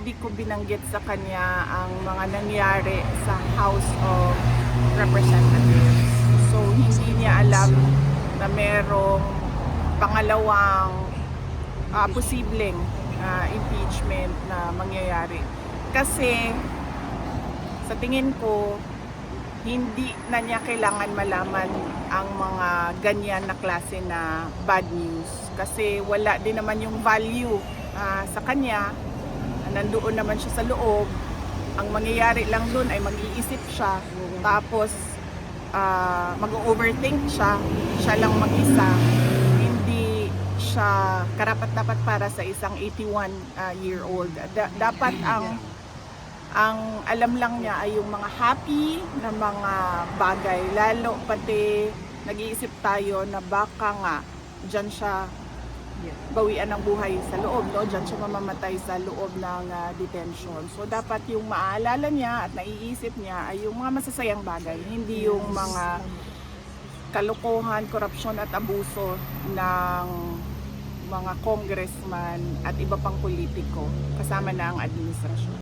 hindi ko binanggit sa kanya ang mga nangyari sa House of Representatives. So hindi niya alam na merong pangalawang posibleng impeachment na mangyayari. Kasi sa tingin ko, hindi na niya kailangan malaman ang mga ganyan na klase na bad news. Kasi wala din naman yung value sa kanya. Nandoon naman siya sa loob. Ang mangyayari lang doon ay mag-iisip siya. Tapos mag-overthink siya. Siya lang mag-isa. Hindi siya karapat-dapat para sa isang 81-year-old. Dapat ang alam lang niya ay yung mga happy na mga bagay. Lalo pati nag-iisip tayo na baka nga dyan siya bawian ng buhay sa loob, no? Dyan siya mamamatay sa loob ng detention. So dapat yung maaalala niya at naiisip niya ay yung mga masasayang bagay, hindi yung mga kalokohan, korupsyon at abuso ng mga congressman at iba pang politiko kasama na ang administrasyon.